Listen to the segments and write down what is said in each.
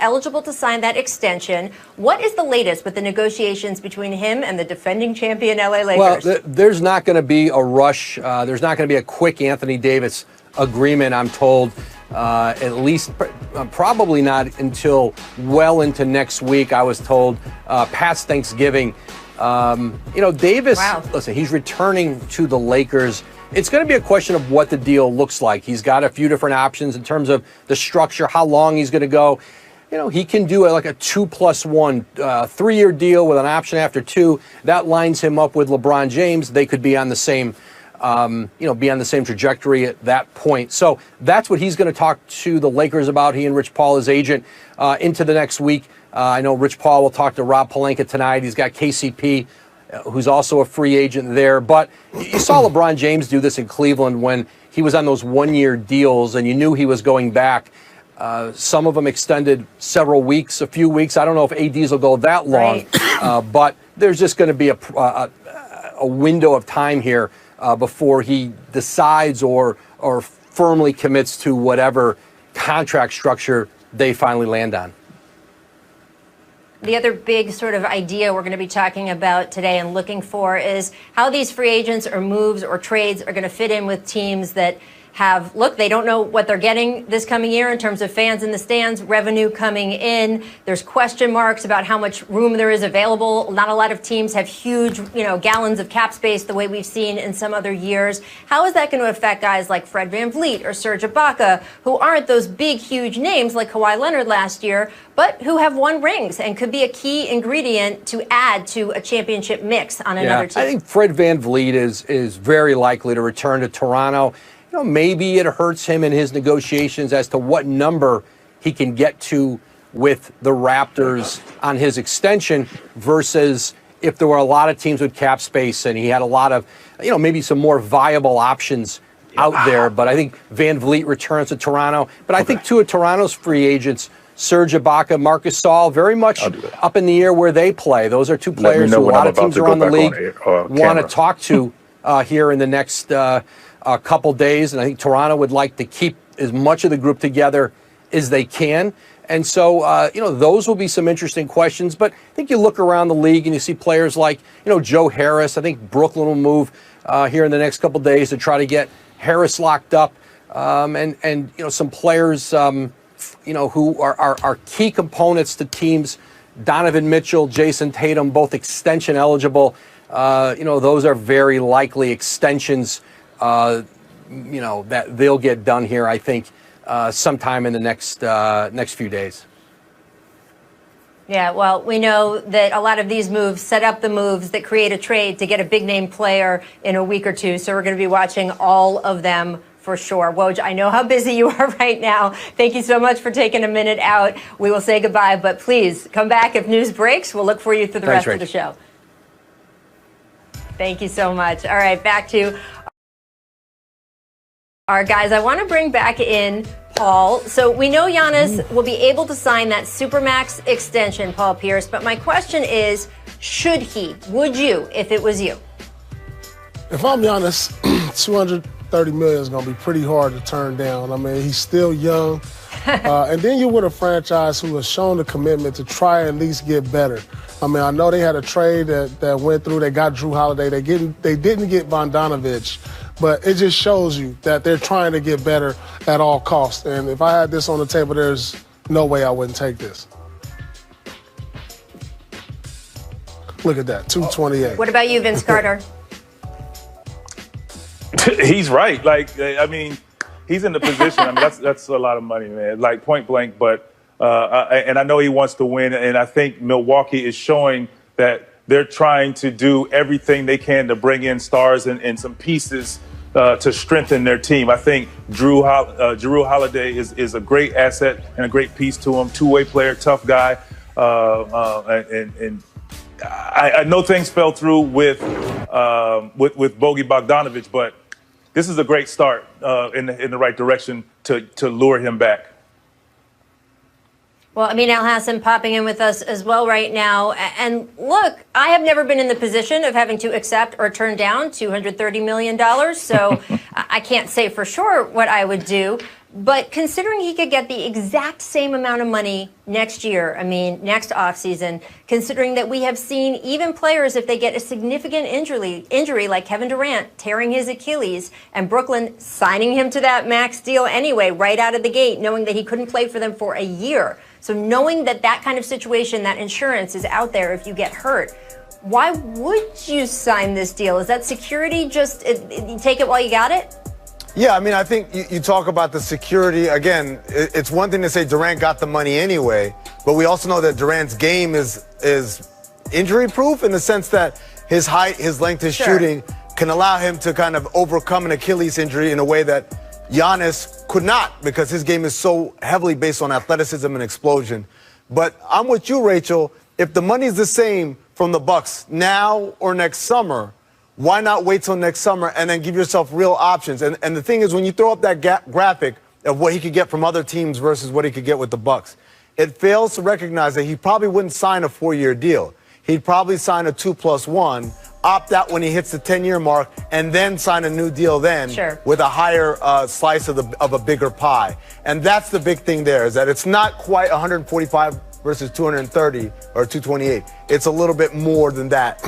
eligible to sign that extension. What is the latest with the negotiations between him and the defending champion LA Lakers? Well, there's not going to be a rush. There's not going to be a quick Anthony Davis agreement, I'm told. At least probably not until well into next week, I was told, past Thanksgiving. Davis, wow. Listen, he's returning to the Lakers. It's going to be a question of what the deal looks like. He's got a few different options in terms of the structure, how long he's going to go. He can do like a 2+1, 3-year deal with an option after 2. That lines him up with LeBron James. They could be on the same, be on the same trajectory at that point. So that's what he's going to talk to the Lakers about. He and Rich Paul, his agent, into the next week. I know Rich Paul will talk to Rob Pelinka tonight. He's got KCP, who's also a free agent there. But you saw LeBron James do this in Cleveland when he was on those 1-year deals, and you knew he was going back. Some of them extended several weeks, a few weeks. I don't know if ADs will go that long, right. But there's just going to be a window of time here before he decides or firmly commits to whatever contract structure they finally land on. The other big sort of idea we're going to be talking about today and looking for is how these free agents or moves or trades are going to fit in with teams that they don't know what they're getting this coming year in terms of fans in the stands, revenue coming in. There's question marks about how much room there is available. Not a lot of teams have huge, gallons of cap space the way we've seen in some other years. How is that going to affect guys like Fred VanVleet or Serge Ibaka, who aren't those big, huge names like Kawhi Leonard last year, but who have won rings and could be a key ingredient to add to a championship mix on another team? I think Fred VanVleet is very likely to return to Toronto. Maybe it hurts him in his negotiations as to what number he can get to with the Raptors on his extension versus if there were a lot of teams with cap space and he had a lot of, maybe some more viable options out there. But I think VanVleet returns to Toronto. But I think two of Toronto's free agents, Serge Ibaka, Marc Gasol, very much up in the air where they play. Those are two players who a lot of teams around the league want to talk to here in the next a couple days, and I think Toronto would like to keep as much of the group together as they can. And so, those will be some interesting questions. But I think you look around the league and you see players like, Joe Harris. I think Brooklyn will move here in the next couple days to try to get Harris locked up. And some players, who are key components to teams. Donovan Mitchell, Jason Tatum, both extension eligible. Those are very likely extensions that they'll get done here, I think, sometime in the next few days. Yeah, well, we know that a lot of these moves set up the moves that create a trade to get a big name player in a week or two. So we're going to be watching all of them for sure. Woj, I know how busy you are right now. Thank you so much for taking a minute out. We will say goodbye, but please come back if news breaks. We'll look for you through the rest of the show. Thank you so much. All right, back to our guys. I want to bring back in Paul. So we know Giannis will be able to sign that Supermax extension, Paul Pierce. But my question is, should he? Would you, if it was you? If I'm Giannis, $230 million is going to be pretty hard to turn down. I mean, he's still young. And then you're with a franchise who has shown the commitment to try at least get better. I mean, I know they had a trade that went through. They got Drew Holiday. They didn't get Bogdanovich. But it just shows you that they're trying to get better at all costs. And if I had this on the table, there's no way I wouldn't take this. Look at that, 228. What about you, Vince Carter? He's right. He's in the position. I mean, that's a lot of money, man. Like, point blank. But and I know he wants to win. And I think Milwaukee is showing that they're trying to do everything they can to bring in stars and some pieces to strengthen their team. I think Drew Holiday is a great asset and a great piece to him. Two-way player, tough guy. And I know things fell through with Bogey Bogdanovich, but this is a great start in the right direction to lure him back. Well, Amin Elhassan popping in with us as well right now. And look, I have never been in the position of having to accept or turn down $230 million. So I can't say for sure what I would do. But considering he could get the exact same amount of money next year, next offseason, considering that we have seen even players, if they get a significant injury like Kevin Durant tearing his Achilles and Brooklyn signing him to that max deal anyway, right out of the gate, knowing that he couldn't play for them for a year. So knowing that that kind of situation, that insurance is out there if you get hurt, why would you sign this deal? Is that security just you take it while you got it? Yeah, I think you talk about the security. Again, it's one thing to say Durant got the money anyway, but we also know that Durant's game is injury-proof in the sense that his height, his length, his shooting can allow him to kind of overcome an Achilles injury in a way that Giannis could not, because his game is so heavily based on athleticism and explosion. But I'm with you, Rachel. If the money's the same from the Bucks now or next summer, why not wait till next summer and then give yourself real options? And the thing is, when you throw up that graphic of what he could get from other teams versus what he could get with the Bucks, it fails to recognize that he probably wouldn't sign a 4-year deal. He'd probably sign a 2+1, opt out when he hits the 10-year mark, and then sign a new deal then with a higher slice of a bigger pie. And that's the big thing there, is that it's not quite 145 versus 230 or 228. It's a little bit more than that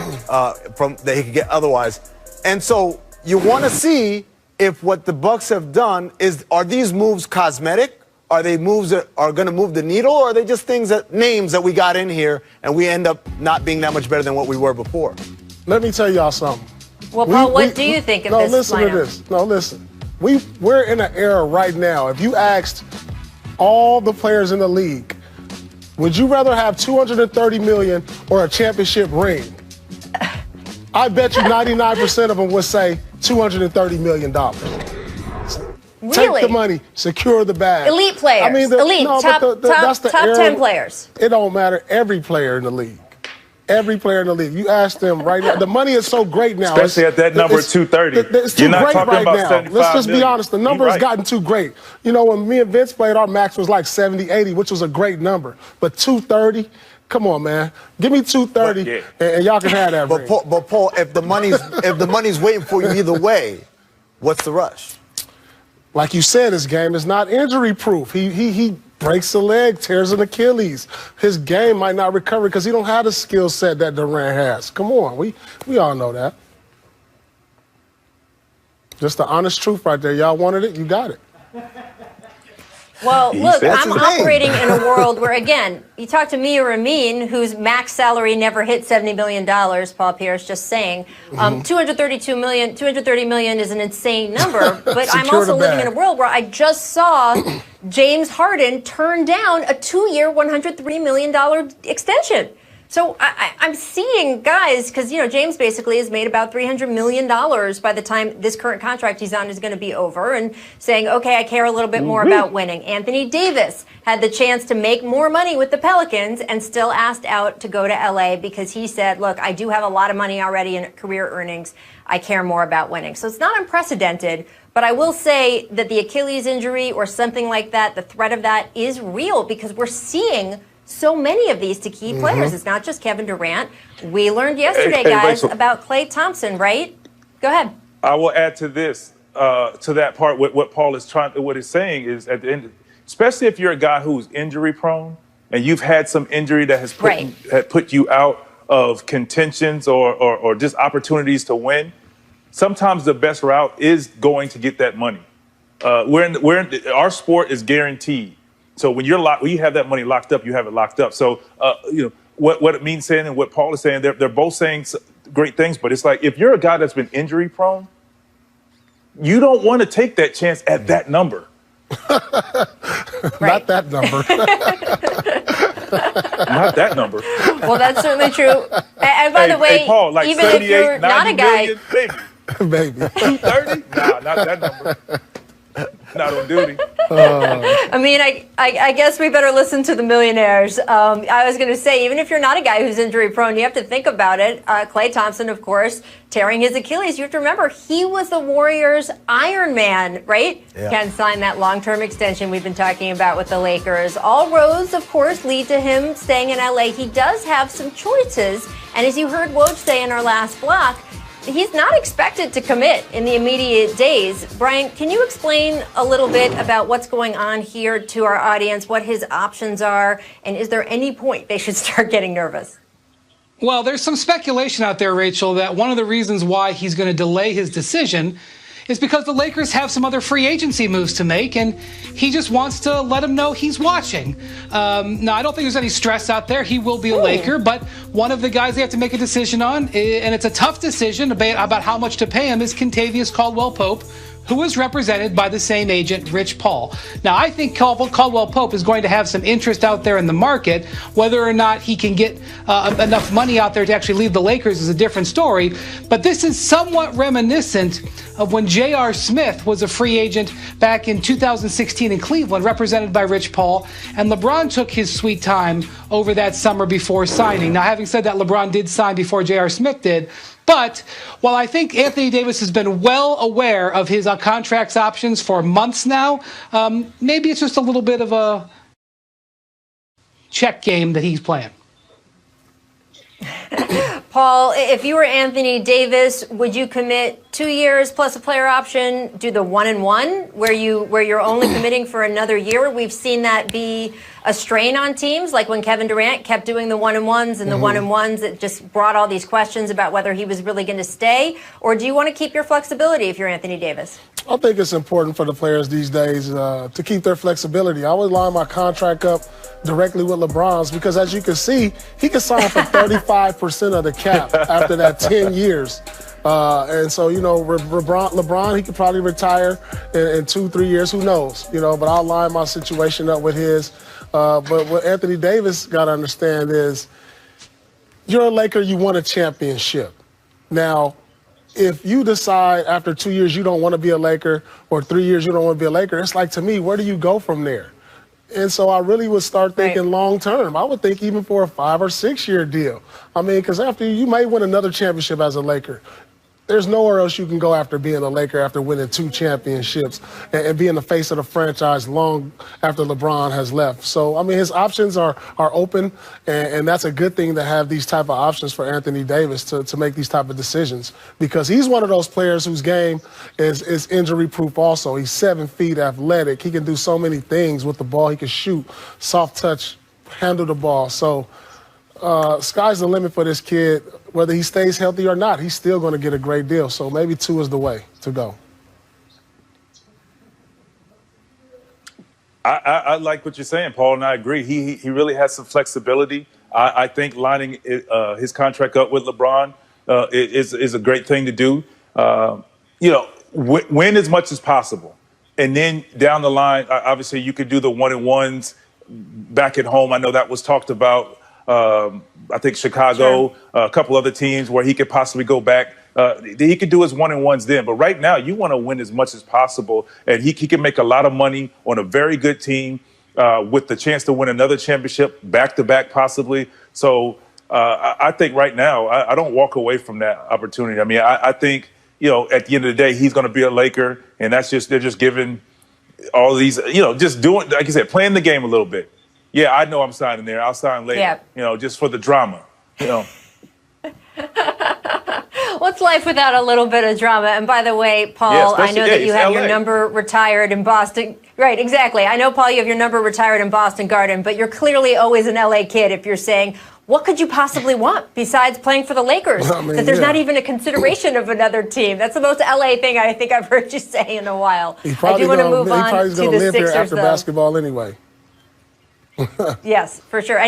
from that he could get otherwise. And so you want to see if what the Bucks have done are these moves cosmetic? Are they moves that are going to move the needle, or are they just names that we got in here and we end up not being that much better than what we were before? Let me tell y'all something. Well, Paul, what do you think of this listen lineup? to this. No, listen. We're in an era right now. If you asked all the players in the league, would you rather have $230 million or a championship ring? I bet you 99% of them would say $230 million. Really? Take the money, secure the bag. Elite players. That's the top 10 players. It don't matter. Every player in the league. Every player in the league. You ask them right now. The money is so great now. Especially at that number 230. It's too great right now. Let's just be honest. The number has gotten too great. You know, when me and Vince played, our max was like 70, 80, which was a great number. But 230, come on, man. Give me 230, and y'all can have that. But Paul, if the money's waiting for you either way, what's the rush? Like you said, his game is not injury-proof. He breaks a leg, tears an Achilles. His game might not recover because he don't have the skill set that Durant has. Come on, we all know that. Just the honest truth right there. Y'all wanted it, you got it. Well, look, I'm operating in a world where, again, you talk to me or Amin, whose max salary never hit $70 million, Paul Pierce, just saying. $230 million is an insane number, but I'm also living in a world where I just saw James Harden turn down a 2-year, $103 million extension. So I'm seeing guys, because, James basically has made about $300 million by the time this current contract he's on is going to be over, and saying, okay, I care a little bit more about winning. Anthony Davis had the chance to make more money with the Pelicans and still asked out to go to LA because he said, look, I do have a lot of money already in career earnings. I care more about winning. So it's not unprecedented, but I will say that the Achilles injury or something like that, the threat of that is real, because we're seeing so many of these to key players. It's not just Kevin Durant. We learned yesterday, guys, about Klay Thompson, right? Go ahead. I will add to this, to that part. What Paul is what he's saying is, at the end, especially if you're a guy who's injury prone and you've had some injury that has put you out of contentions or just opportunities to win. Sometimes the best route is going to get that money. Our sport is guaranteed. So when you have that money locked up, you have it locked up. So, what it means saying and what Paul is saying, they're both saying great things, but it's like, if you're a guy that's been injury prone, you don't want to take that chance at that number. Not that number. Not that number. Well, that's certainly true. And by the way, Paul, like even if you're not a guy. Baby. 230? Nah, not that number. Not on duty. I guess we better listen to the millionaires. I was going to say, even if you're not a guy who's injury prone, you have to think about it. Klay Thompson, of course, tearing his Achilles. You have to remember, he was the Warriors' Iron Man, right? Yeah. Can sign that long-term extension we've been talking about with the Lakers. All roads, of course, lead to him staying in LA. He does have some choices. And as you heard Woj say in our last block, he's not expected to commit in the immediate days. Brian, can you explain a little bit about what's going on here to our audience, what his options are, and is there any point they should start getting nervous? Well, there's some speculation out there, Rachel, that one of the reasons why he's going to delay his decision is because the Lakers have some other free agency moves to make, and he just wants to let them know he's watching. Now, I don't think there's any stress out there. He will be a Laker, but one of the guys they have to make a decision on, and it's a tough decision about how much to pay him, is Kentavious Caldwell-Pope, who is represented by the same agent, Rich Paul. Now, I think Caldwell-Pope is going to have some interest out there in the market. Whether or not he can get enough money out there to actually leave the Lakers is a different story. But this is somewhat reminiscent of when J.R. Smith was a free agent back in 2016 in Cleveland, represented by Rich Paul, and LeBron took his sweet time over that summer before signing. Now, having said that, LeBron did sign before J.R. Smith did. But while I think Anthony Davis has been well aware of his contract's options for months now, maybe it's just a little bit of a check game that he's playing. Paul, if you were Anthony Davis, would you commit 2 years plus a player option, do the 1-and-1, where you're only committing for another year? We've seen that be a strain on teams, like when Kevin Durant kept doing the 1-and-1s and the 1-and-1s, it just brought all these questions about whether he was really going to stay. Or do you want to keep your flexibility if you're Anthony Davis? I think it's important for the players these days to keep their flexibility. I always line my contract up directly with LeBron's because, as you can see, he can sign for 35% of the cap after that 10 years. And so, you know, LeBron, he could probably retire in 2-3 years. Who knows? You know, but I'll line my situation up with his. But what Anthony Davis got to understand is you're a Laker, you won a championship. Now, if you decide after 2 years you don't want to be a Laker or 3 years you don't want to be a Laker, it's like, to me, where do you go from there? And so I really would start thinking long term. I would think even for a 5 or 6 year deal. I mean, because after you may win another championship as a Laker. There's nowhere else you can go after being a Laker after winning 2 championships and being the face of the franchise long after LeBron has left. So, I mean, his options are open, and that's a good thing to have these type of options for Anthony Davis to make these type of decisions, because he's one of those players whose game is injury-proof also. He's 7 feet, athletic. He can do so many things with the ball. He can shoot, soft touch, handle the ball. So, sky's the limit for this kid. Whether he stays healthy or not, he's still going to get a great deal. So maybe 2 is the way to go. I like what you're saying, Paul, and I agree. He really has some flexibility. I think lining his contract up with LeBron is a great thing to do. You know, win as much as possible. And then down the line, obviously, you could do the 1-and-1s back at home. I know that was talked about. I think Chicago, a couple other teams where he could possibly go back. He could do his 1-and-1s then. But right now, you want to win as much as possible. And he can make a lot of money on a very good team with the chance to win another championship back-to-back possibly. So I think right now, I don't walk away from that opportunity. I mean, I think, you know, at the end of the day, he's going to be a Laker. And that's just, they're just giving all these, you know, just doing, like I said, playing the game a little bit. Yeah, I know I'm signing there. I'll sign later, you know, just for the drama, you know. What's life without a little bit of drama? And by the way, Paul, I know that you have your number retired in Boston. Right, exactly. I know, Paul, you have your number retired in Boston Garden, but you're clearly always an LA kid if you're saying, what could you possibly want besides playing for the Lakers? I mean, that there's not even a consideration of another team. That's the most LA thing I think I've heard you say in a while. I do want to move on to the Sixers, after basketball anyway. Yes, for sure.